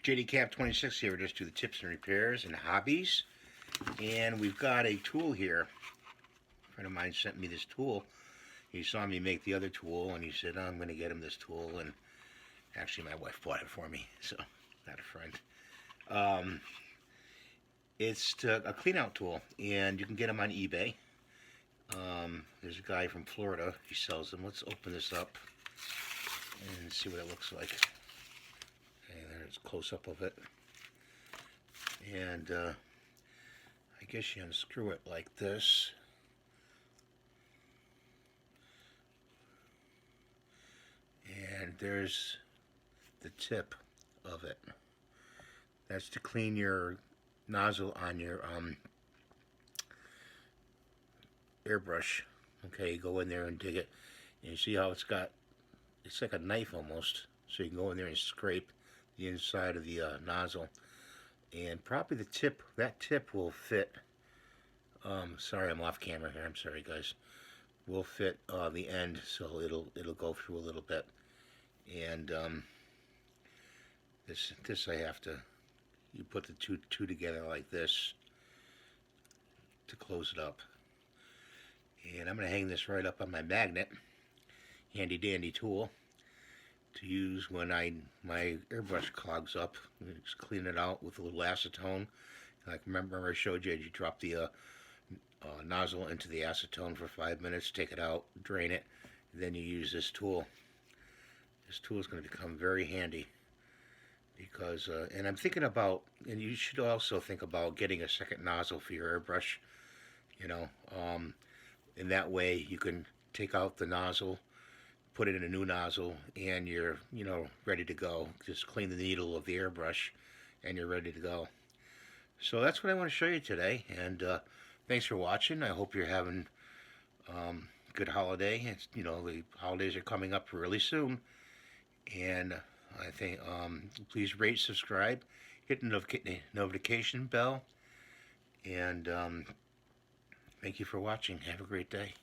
JD Cap 26 here. We just do the tips and repairs and hobbies. And we've got a tool here. A friend of mine sent me this tool. He saw me make the other tool and he said, oh, I'm going to get him this tool. And actually my wife bought it for me, so not a friend. It's a clean out tool and you can get them on eBay. There's a guy from Florida, he sells them. Let's open this up and see what it looks like. Okay, there's a close-up of it. And I guess you unscrew it like this. And there's the tip of it. That's to clean your nozzle on your airbrush. Okay, you go in there and dig it, and you see how it's like a knife almost. So you can go in there and scrape the inside of the nozzle, and probably that tip will fit. Sorry, I'm off camera here. I'm sorry, guys. Will fit the end, so it'll go through a little bit. And this I have to. You put the two together like this to close it up. And I'm going to hang this right up on my magnet. Handy dandy tool to use when my airbrush clogs up. Just clean it out with a little acetone. Like remember I showed you drop the nozzle into the acetone for 5 minutes, take it out, drain it, and then you use this tool. This tool is going to become very handy because, and I'm thinking about, and you should also think about getting a second nozzle for your airbrush, you know, and that way you can take out the nozzle, put it in a new nozzle, and you're, ready to go. Just clean the needle of the airbrush, and you're ready to go. So that's what I want to show you today, and thanks for watching. I hope you're having good holiday. It's, the holidays are coming up really soon, and I think please rate, subscribe, hit the notification bell, and thank you for watching. Have a great day.